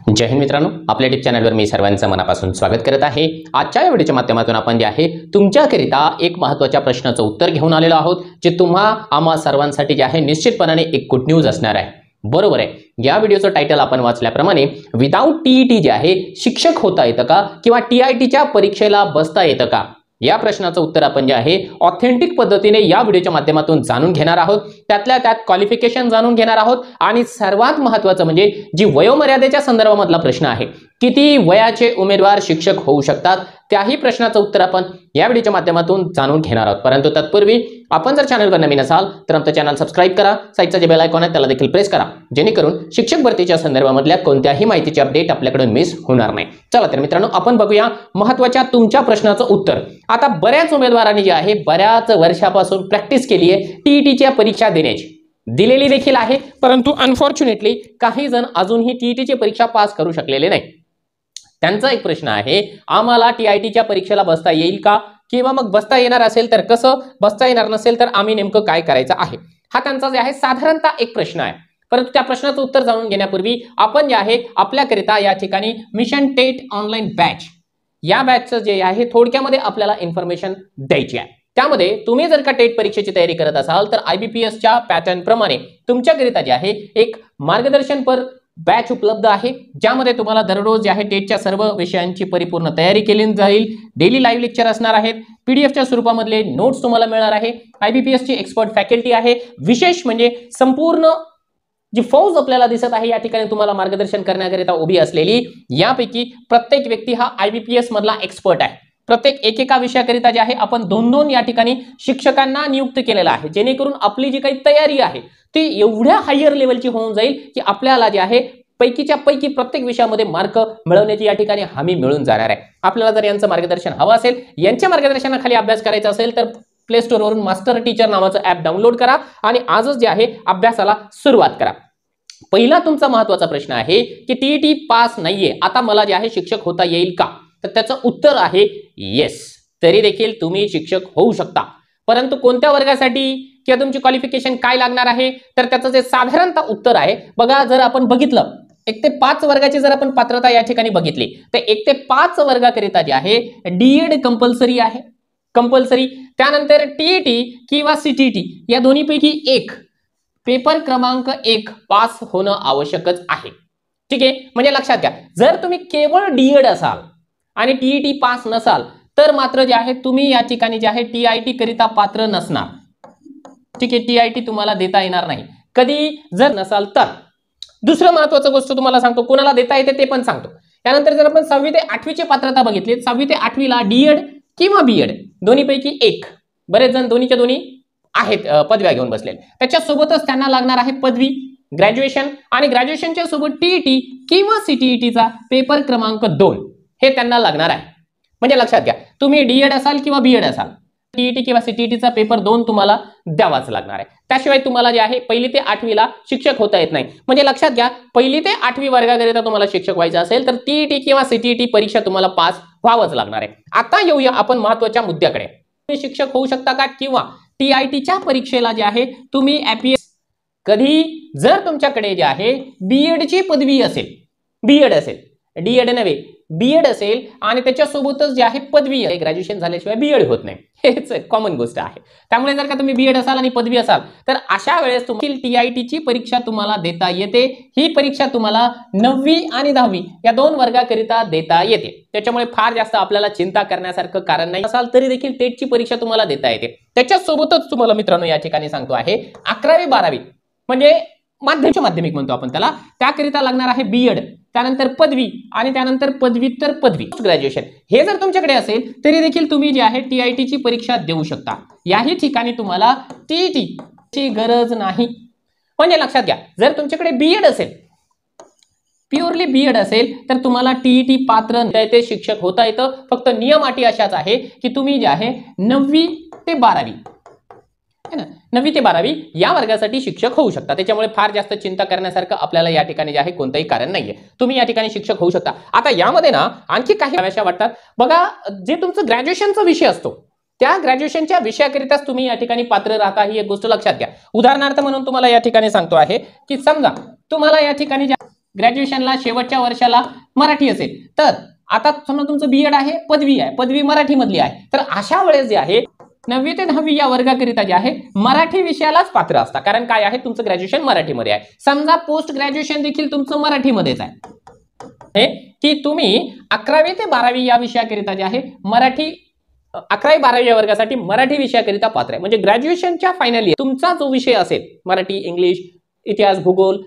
जय हिंद मित्रांनो, आपल्या यूट्यूब चॅनलवर मी सर्वांचं मनापासून स्वागत करत आहे। आजच्या या व्हिडिओच्या माध्यमातून आपण जे आहे तुमच्याकरिता एक महत्त्वाच्या प्रश्नाचं उत्तर घेऊन आलेलो आहोत, जे आम्हा सर्वांसाठी जे आहे निश्चितपणाने एक गुड न्यूज असणार आहे। बरोबर आहे, या व्हिडिओचं टायटल आपण वाचल्याप्रमाणे विदाउट टीईटी जे आहे शिक्षक होता येतं का किंवा टीआयटीच्या परीक्षेला बसता येतं का, या प्रश्नाचं उत्तर आपण जे आहे ऑथेंटिक पद्धतीने या व्हिडिओच्या माध्यमातून जाणून घेणार आहोत। त्यातल्या त्यात क्वालिफिकेशन जाणून घेणार आहोत आणि सर्वात महत्त्वाचं म्हणजे जी वयोमर्यादेच्या संदर्भामधला प्रश्न आहे, किती वयाचे उमेदवार शिक्षक होऊ शकतात, त्याही प्रश्नाचं उत्तर आपण या व्हिडिओच्या माध्यमातून जाणून घेणार आहोत। परंतु तत्पूर्वी आपण जर चॅनलवर नवीन असाल तर आमचं चॅनल सबस्क्राइब करा, साईडचा जे बेल आयकॉन आहे त्याला देखील प्रेस करा, जेणेकरून शिक्षक भरतीच्या संदर्भामधल्या कोणत्याही माहितीची अपडेट आपल्याकडून मिस होणार नाही। चला तर मित्रांनो, आपण बघूया महत्त्वाच्या तुमच्या प्रश्नाचं उत्तर। आता बऱ्याच उमेदवारांनी जे आहे बऱ्याच वर्षापासून प्रॅक्टिस केली आहे टीईटीच्या परीक्षा देण्याची, दिलेली देखील आहे, परंतु अनफॉर्च्युनेटली काही जण अजूनही टीईटीची परीक्षा पास करू शकलेले नाही। त्यांचा एक प्रश्न आहे, आम्हाला टीआयटीच्या परीक्षेला बसता येईल का, किंवा मग बसता येणार असेल तर कसं, बसता येणार नसेल तर आम्ही नेमकं काय करायचं आहे, हा त्यांचा जे आहे साधारणतः एक प्रश्न आहे। परंतु त्या प्रश्नाचं उत्तर जाणून घेण्यापूर्वी आपण जे आहे आपल्याकरिता या ठिकाणी मिशन टेट ऑनलाईन बॅच या बॅचचं जे आहे थोडक्यामध्ये आपल्याला इन्फॉर्मेशन द्यायची आहे। त्यामध्ये तुम्ही जर का टेट परीक्षेची तयारी करत असाल तर आयबीपीएसच्या पॅटर्न प्रमाणे तुमच्याकरिता जे आहे एक मार्गदर्शनपर बॅच उपलब्ध आहे, ज्यामध्ये तुम्हाला दररोज जे आहे टेटच्या सर्व विषयांची परिपूर्ण तयारी केली जाईल। डेली लाईव्ह लेक्चर असणार आहेत, पीडीएफच्या स्वरूपामधले नोट्स तुम्हाला मिळणार आहे, आयबीपीएसची एक्सपर्ट फॅकल्टी आहे। विशेष म्हणजे संपूर्ण जी फौज आपल्याला दिसत आहे या ठिकाणी तुम्हाला मार्गदर्शन करण्याकरिता उभी असलेली, यापैकी प्रत्येक व्यक्ती हा आयबीपीएस मधला एक्सपर्ट आहे। प्रत्येक एकेका विषयाकरिता जे आहे आपण दोन दोन या ठिकाणी शिक्षकांना नियुक्त केलेला आहे, जेणेकरून आपली जी काही तयारी आहे ती एवढ्या हायर लेवलची होऊन जाईल की आपल्याला जे आहे पैकीच्या पैकी प्रत्येक विषयामध्ये मार्क मिळवण्याची या ठिकाणी हमी मिळून जाणार आहे। आपल्याला जर यांचं मार्गदर्शन हवं असेल, यांच्या मार्गदर्शनाखाली अभ्यास करायचा असेल तर प्ले स्टोर वरून मास्टर टीचर नावाचं ऍप डाउनलोड करा आणि आजच जे आहे अभ्यासाला सुरुवात करा। पहिला तुमचा महत्त्वाचा प्रश्न आहे की टीईटी पास नाहीये, आता मला जे आहे शिक्षक होता येईल का, तर त्याचं उत्तर आहे येस, तरी देखील तुम्ही शिक्षक होऊ शकता। परंतु कोणत्या वर्गासाठी किंवा तुमची क्वालिफिकेशन काय लागणार आहे, तर त्याचं जे साधारणतः उत्तर आहे बघा, जर आपण बघितलं 1 ते 5 वर्गाची जर आपण पात्रता या ठिकाणी बघितली तर 1 ते 5 वर्गाकरिता जे आहे डीएड कंपल्सरी आहे, कंपल्सरी। त्यानंतर टीईटी किंवा सीटीटी या दोन्हीपैकी एक पेपर क्रमांक 1 पास होणं आवश्यकच आहे। ठीक आहे, म्हणजे लक्षात घ्या, जर तुम्ही केवळ डीएड असाल आणि टीईटी पास नसाल तर मात्र जे आहे तुम्ही या ठिकाणी जे आहे टीआयटी करिता पात्र नसणार। ठीक आहे, टीआयटी तुम्हाला देता येणार नाही कधी जर नसाल तर। दुसरं महत्त्वाचं गोष्ट तुम्हाला सांगतो, कोणाला देता येते ते पण सांगतो। त्यानंतर जर आपण 6वी ते 8वीची पात्रता बघितली, 6वी ते 8वीला डीएड किंवा बीएड दोन्हीपैकी एक, बरेच जण दोन्हीच्या दोन्ही आहेत पदव्या घेऊन बसलेले, त्याच्यासोबतच त्यांना लागणार आहे पदवी ग्रॅज्युएशन, आणि ग्रॅज्युएशनच्या सोबत टीईटी किंवा सीटीईटीचा पेपर क्रमांक 2 हे त्यांना लागणार आहे। म्हणजे लक्षात घ्या, तुम्ही डीएड असाल किंवा बीएड असाल, टीईटी किंवा सीटीईटीचा पेपर 2 तुम्हाला द्यावाच लागणार आहे। त्याशिवाय तुम्हाला जे आहे 1ली ते 8वीला शिक्षक होता येत नाही। म्हणजे लक्षात घ्या, 1ली ते 8वी वर्गाकरिता तुम्हाला शिक्षक व्हायचं असेल तर टीईटी किंवा सीटीईटी परीक्षा तुम्हाला पास व्हावंच लागणार आहे। आता येऊया आपण महत्त्वाच्या मुद्द्याकडे, तुम्ही शिक्षक होऊ शकता का, किंवा टीआयटीच्या परीक्षेला जे आहे तुम्ही ॲपीएस कधी जर तुमच्याकडे जे आहे बीएडची पदवी असेल, बीएड असेल, डीएड नव्हे बीएड असेल आणि त्याच्यासोबतच जे आहे पदवी आहे, ग्रॅज्युएशन झाल्याशिवाय बीएड होत नाही, हेच कॉमन गोष्ट आहे। त्यामुळे जर का तुम्ही बीएड असाल आणि पदवी असाल तर अशा वेळेस तुम्ही टीआयटीची परीक्षा तुम्हाला देता येते। ही परीक्षा तुम्हाला 9वी आणि 10वी या 2 वर्गाकरिता देता येते, त्याच्यामुळे फार जास्त आपल्याला चिंता करण्यासारखं कारण नाही। असाल तरी देखील टेटची परीक्षा तुम्हाला देता येते। त्याच्यासोबतच तुम्हाला मित्रांनो या ठिकाणी सांगतो आहे 11वी 12वी म्हणजे माध्यमिक म्हणतो आपण त्याला, त्याकरिता लागणार आहे बीएड, त्यानंतर पदवी आणि त्यानंतर पदव्युत्तर पदवी ग्रॅज्युएशन। हे जर तुमच्याकडे असेल तरी देखील तुम्ही जे आहे टीआयटीची परीक्षा देऊ शकता। याही ठिकाणी तुम्हाला टीईटीची गरज नाही। म्हणजे लक्षात घ्या, जर तुमच्याकडे बीएड असेल, प्युअरली बीएड असेल तर तुम्हाला टीईटी पात्र ते शिक्षक होता येतं। फक्त नियम अटी अशाच आहे की तुम्ही जे आहे 9वी ते 12वी है ना, 9वी ते 12वी या वर्गासाठी शिक्षक होऊ शकता। त्याच्यामुळे फार जास्त चिंता करण्यासारखं आपल्याला या ठिकाणी जे आहे कोणतंही कारण नाहीये, तुम्ही या ठिकाणी शिक्षक होऊ शकता। आता यामध्ये ना आणखी काही आवश्यक वाटतात बघा, जे तुमचं ग्रॅज्युएशनचा विषय असतो त्या ग्रॅज्युएशनच्या विषयाकरिताच तुम्ही या ठिकाणी पात्र राहता, ही एक गोष्ट लक्षात घ्या। उदाहरणार्थ म्हणून तुम्हाला या ठिकाणी सांगतो आहे की समजा तुम्हाला या ठिकाणी ग्रॅज्युएशनला शेवटच्या वर्षाला मराठी असेल, तर आता समजा तुमचं बीएड आहे, पदवी मराठी मधली आहे, तर अशा वेळेस जे आहे 9वी ते 10वी या वर्गाकरिता जे आहे मराठी विषयालाच पात्र असता, कारण काय आहे तुमचं ग्रॅज्युएशन मराठीमध्ये आहे. समजा पोस्ट ग्रॅज्युएशन देखील तुमचं मराठीमध्येच आहे की तुम्ही 11वी ते 12वी या विषयाकरिता जे आहे मराठी 11वी 12वी या वर्गासाठी मराठी विषयाकरिता पात्र आहे. म्हणजे ग्रॅज्युएशनच्या फायनल इयर तुमचा जो विषय असेल मराठी, इंग्लिश, इतिहास, भूगोल,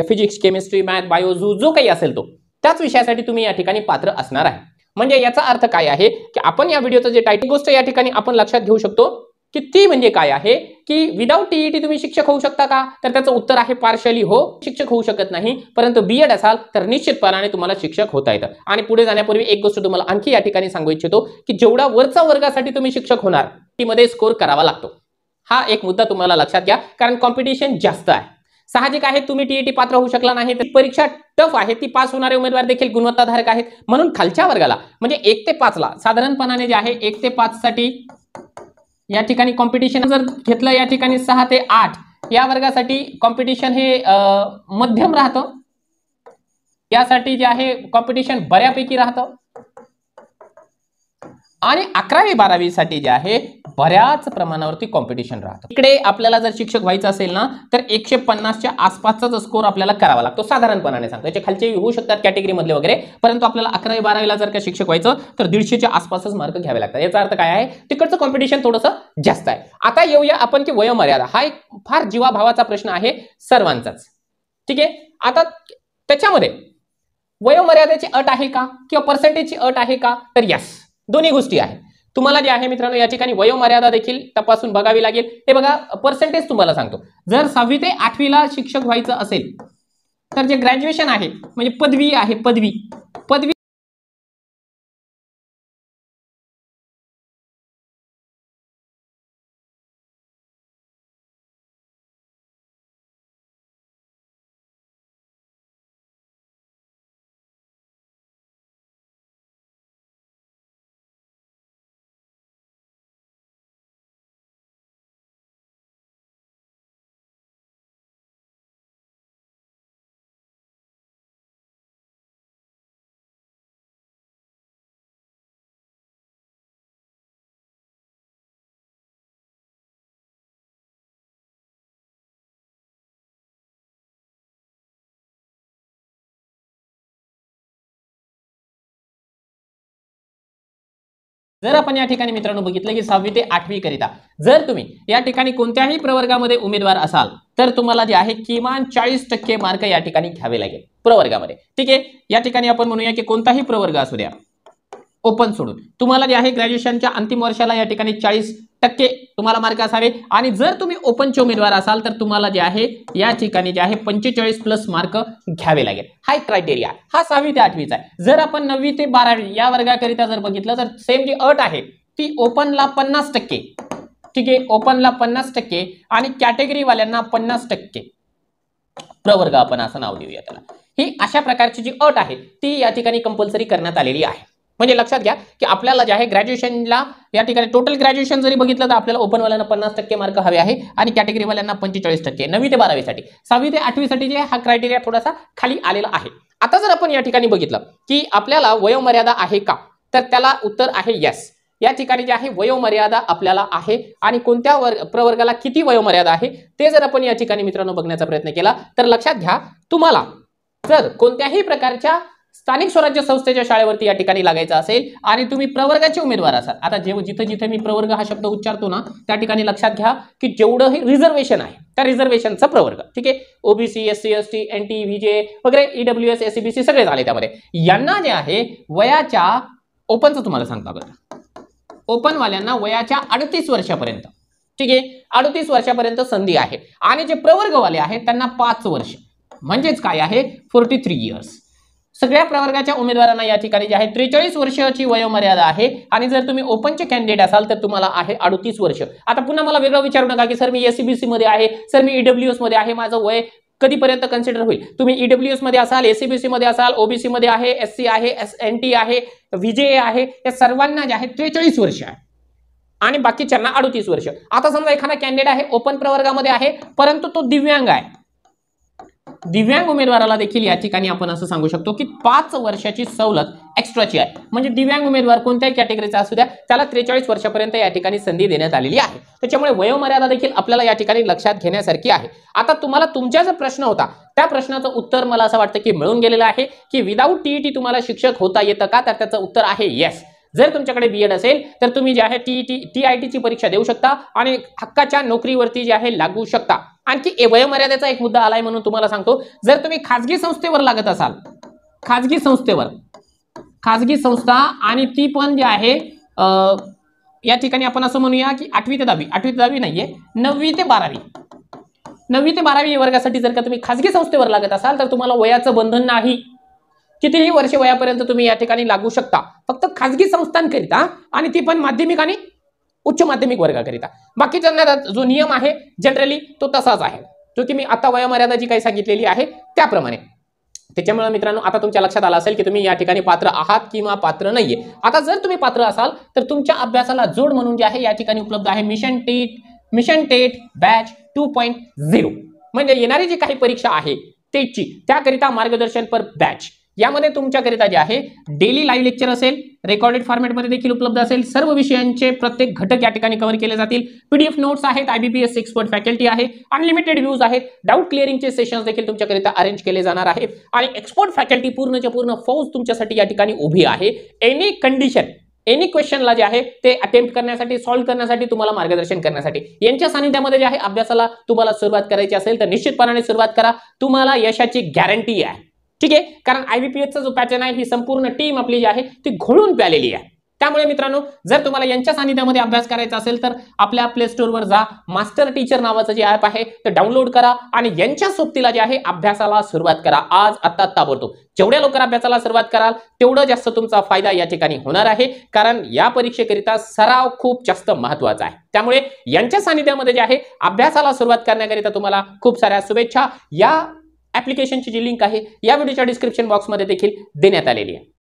फिजिक्स, केमिस्ट्री, मॅथ, बायो, जो काही असेल तो त्याच विषयासाठी तुम्ही या ठिकाणी पात्र असणार आहे. म्हणजे याचा अर्थ काय आहे की आपण या व्हिडिओचं जे टायटल गोष्ट या ठिकाणी आपण लक्षात घेऊ शकतो की ती म्हणजे काय आहे की विदाउट टीईटी तुम्ही शिक्षक होऊ शकता का, तर त्याचं उत्तर आहे पार्शली हो, शिक्षक होऊ शकत नाही. परंतु बीएड असाल तर निश्चितपणाने तुम्हाला शिक्षक होता येतं. आणि पुढे जाण्यापूर्वी एक गोष्ट तुम्हाला आणखी या ठिकाणी सांगू इच्छितो की जेवढा वरचा वर्गासाठी तुम्ही शिक्षक होणार टी मध्ये स्कोर करावा लागतो. हा एक मुद्दा तुम्हाला लक्षात घ्या, कारण कॉम्पिटिशन जास्त आहे. साहजिक आहे तुम्ही टीईटी पात्र होऊ शकला नाही तर परीक्षा टफ आहे, ती पास होणारे उमेदवार देखील गुणवत्ताधारक आहेत. म्हणून खालच्या वर्गाला म्हणजे 1 ते 5 ला साधारणपणाने जे आहे 1 ते 5 साठी या ठिकाणी कॉम्पिटिशन जर घेतलं, या ठिकाणी 6 ते 8 या वर्गासाठी कॉम्पिटिशन हे मध्यम राहतं. यासाठी जे आहे कॉम्पिटिशन बऱ्यापैकी राहतं. आणि 11वी 12वी साठी जे आहे बऱ्याच प्रमाणावरती कॉम्पिटिशन राहतं. इकडे आपल्याला जर शिक्षक व्हायचं असेल ना तर 150च्या आसपासचा स्कोर आपल्याला करावा लागतो साधारणपणाने सांगतो. याचे खालचे होऊ शकतात कॅटेगरी मधले वगैरे, परंतु आपल्याला 11वी 12वीला जर का शिक्षक व्हायचं तर 150च्या आसपासच मार्क घ्यावे लागतात. याचा अर्थ काय आहे, तिकडचं कॉम्पिटिशन थोडंसं जास्त आहे. आता येऊया आपण की वयोमर्यादा, हा एक फार जीवाभावाचा प्रश्न आहे सर्वांचाच. ठीक आहे, आता त्याच्यामध्ये वयोमर्यादेची अट आहे का किंवा पर्सेंटेजची अट आहे का, तर यस, दोन्ही गोष्टी आहेत. तुम्हाला जे आहे मित्रांनो या ठिकाणी वयोमर्यादा देखील तपासून बघावी लागेल. हे बघा पर्सेंटेज तुम्हाला सांगतो. जर 6वी ते 8वी ला शिक्षक व्हायचं असेल तर जे ग्रॅज्युएशन आहे म्हणजे पदवी आहे, पदवी जर आपण या ठिकाणी मित्रांनो बघितलं की 6वी ते 8वी करिता जर तुम्ही या ठिकाणी कोणत्याही प्रवर्गामध्ये उमेदवार असाल तर तुम्हाला जे आहे किमान 40% मार्क या ठिकाणी घ्यावे लागेल प्रवर्गामध्ये. ठीक आहे, या ठिकाणी आपण म्हणूया की कोणताही प्रवर्ग असू द्या ओपन सोडून तुम्हाला जे आहे ग्रॅज्युएशनच्या अंतिम वर्षाला या ठिकाणी 40% तुम्हाला मार्क असावे. आणि जर तुम्ही ओपनचे उमेदवार असाल तर तुम्हाला जे आहे या ठिकाणी जे आहे 45 प्लस मार्क घ्यावे लागेल. हा एक क्रायटेरिया, हा 6वी ते 8वीचा आहे. जर आपण 9वी ते 12वी या वर्गाकरिता जर बघितलं तर सेम जी अट आहे ती ओपनला 50%, ठीक आहे, ओपनला 50% आणि कॅटेगरी वाल्यांना 50% प्रवर्ग आपण असं नाव देऊया त्याला. ही अशा प्रकारची जी अट आहे ती या ठिकाणी कंपल्सरी करण्यात आलेली आहे. म्हणजे लक्षात घ्या की आपल्याला जे आहे ग्रॅज्युएशनला या ठिकाणी टोटल ग्रॅज्युएशन जरी बघितलं तर आपल्याला ओपनवाल्यांना 50% मार्क हवे आहे आणि कॅटेगरीवाल्यांना 45%. 9वी ते 12वी साठी, 6वी ते 8वी साठी जे हा क्रायटेरिया थोडासा खाली आलेला आहे. आता जर आपण या ठिकाणी बघितलं की आपल्याला वयोमर्यादा आहे का, तर त्याला उत्तर आहे यस. या ठिकाणी जे आहे वयोमर्यादा आपल्याला आहे आणि कोणत्या प्रवर्गाला किती वयोमर्यादा आहे ते जर आपण या ठिकाणी मित्रांनो बघण्याचा प्रयत्न केला तर लक्षात घ्या, तुम्हाला जर कोणत्याही प्रकारच्या स्थानिक स्वराज्य संस्थेच्या शाळेवरती या ठिकाणी लागायचं असेल आणि तुम्ही प्रवर्गाचे उमेदवार असाल, आता जिथे जिथे मी प्रवर्ग हा शब्द उच्चारतो ना त्या ठिकाणी लक्षात घ्या की जेवढं हे रिझर्वेशन आहे त्या रिझर्वेशनचा प्रवर्ग, ठीक आहे, OBC, SC, ST, NT, VJ वगैरे, ईडब्ल्यूएस, एससीबीसी सगळे झाले त्यामध्ये. यांना जे आहे वयाच्या ओपनचं तुम्हाला सांगतो बघा, ओपनवाल्यांना वयाच्या 38 वर्षापर्यंत, ठीक आहे, 38 वर्षापर्यंत संधी आहे. आणि जे प्रवर्गवाले आहेत त्यांना 5 वर्ष म्हणजेच काय आहे 43 इयर्स. सगळ्या प्रवर्गाच्या उमेदवारांना या ठिकाणी जे आहे 43 वर्षाची वयोमर्यादा आहे. आणि जर तुम्ही ओपनचे कॅन्डिडेट असाल तर तुम्हाला आहे 38 वर्ष. आता पुन्हा मला वेगळं विचारू नका की सर मी एससीबीसी मध्ये आहे, सर मी ईडब्ल्यूएस मध्ये आहे, माझं वय कधीपर्यंत कन्सिडर होईल. तुम्ही ईडब्ल्यूएस मध्ये असाल, एससीबीसी मध्ये असाल, ओबीसी मध्ये आहे, एससी आहे, एनटी आहे, व्हीजे आहे, या सर्वांना जे आहे 43 वर्ष आहे आणि बाकीच्यांना 38 वर्ष. आता समजा एखादा कॅन्डिडेट आहे ओपन प्रवर्गामध्ये आहे परंतु तो दिव्यांग आहे, दिव्यांग उमेदवाराला देखील या ठिकाणी आपण असं सांगू शकतो की 5 वर्षाची सवलत एक्स्ट्राची आहे. म्हणजे दिव्यांग उमेदवार कोणत्याही कॅटेगरीचा असू द्या त्याला 43 वर्षापर्यंत या ठिकाणी संधी देण्यात आलेली आहे. त्याच्यामुळे वयोमर्यादा देखील आपल्याला या ठिकाणी लक्षात घेण्यासारखी आहे. आता तुम्हाला तुमचा जो प्रश्न होता त्या प्रश्नाचं उत्तर मला असं वाटतं की मिळून गेलेलं आहे की विदाऊट टीईटी तुम्हाला शिक्षक होता येतं का, तर त्याचं उत्तर आहे येस. जर तुमच्याकडे बीएड असेल तर तुम्ही जे आहे टीआयटी ची परीक्षा देऊ शकता आणि हक्काच्या नोकरीवरती जे आहे लागू शकता. आणखी वयोमर्यादेचा एक मुद्दा आलाय म्हणून तुम्हाला सांगतो, जर तुम्ही खाजगी संस्थेवर लागत असाल, खाजगी संस्था आणि ती पण जी आहे या ठिकाणी आपण असं म्हणूया की 8वी ते 10वी नाहीये, 9वी ते 12वी वर्गासाठी जर का तुम्ही खाजगी संस्थेवर लागत असाल तर तुम्हाला वयाचं बंधन नाही. कितीही वर्ष वयापर्यंत तुम्ही या ठिकाणी लागू शकता, फक्त खाजगी संस्थांकरिता आणि ती पण माध्यमिक आणि उच्च माध्यमिक वर्गाकरिता. बाकीच्यांना जो नियम आहे जनरली तो तसाच आहे, जो की मी आता वयोमर्यादा जी काही सांगितलेली आहे त्याप्रमाणे. त्याच्यामुळे मित्रांनो आता तुमच्या लक्षात आलं असेल की तुम्ही या ठिकाणी पात्र आहात किंवा पात्र नाहीये. आता जर तुम्ही पात्र असाल तर तुमच्या अभ्यासाला जोड म्हणून जे आहे या ठिकाणी उपलब्ध आहे मिशन टेट बॅच 2.0. म्हणजे येणारी जी काही परीक्षा आहे टेटची त्याकरिता मार्गदर्शन पर बॅच. यामध्ये तुमच्याकरिता जे आहे डेली लाईव्ह लेक्चर असेल, रेकॉर्डेड फॉर्मॅटमध्ये देखील उपलब्ध असेल, सर्व विषयांचे प्रत्येक घटक या ठिकाणी कव्हर केले जातील. पीडीएफ नोट्स आहेत, IBPS एक्सपर्ट फॅकल्टी आहे, अनलिमिटेड व्ह्यूज आहेत, डाऊट क्लिअरिंगचे सेशन्स देखील तुमच्याकरिता अरेंज केले जाणार आहेत आणि एक्सपर्ट फॅकल्टी पूर्णच्या पूर्ण फौज तुमच्यासाठी या ठिकाणी उभी आहे. एनी कंडिशन एनी क्वेश्चनला जे आहे ते अटेम्प्ट करण्यासाठी, सॉल्व्ह करण्यासाठी, तुम्हाला मार्गदर्शन करण्यासाठी यांच्या सानिध्यामध्ये जे आहे अभ्यासाला तुम्हाला सुरुवात करायची असेल तर निश्चितपणाने सुरुवात करा. तुम्हाला यशाची गॅरंटी आहे. ठीक आहे, कारण IBPSचा जो पॅटर्न आहे ही संपूर्ण टीम आपली जी आहे ती घोळून प्यालेली आहे. त्यामुळे मित्रांनो जर तुम्हाला यांच्या सानिध्यामध्ये अभ्यास करायचा असेल तर आपल्या प्ले स्टोअरवर जा, मास्टर टीचर नावाचं जे ॲप आहे ते डाउनलोड करा आणि यांच्या सोबतीला जे आहे अभ्यासाला सुरुवात करा. आज आता ताबडतोब जेवढ्या लवकर अभ्यासाला सुरुवात कराल तेवढं जास्त तुमचा फायदा या ठिकाणी होणार आहे, कारण या परीक्षेकरिता सराव खूप जास्त महत्त्वाचा आहे. त्यामुळे यांच्या सानिध्यामध्ये जे आहे अभ्यासाला सुरुवात करण्याकरिता तुम्हाला खूप साऱ्या शुभेच्छा. या ॲप्लिकेशनची जी लिंक आहे या व्हिडिओच्या डिस्क्रिप्शन बॉक्समध्ये देखील देण्यात आलेली आहे.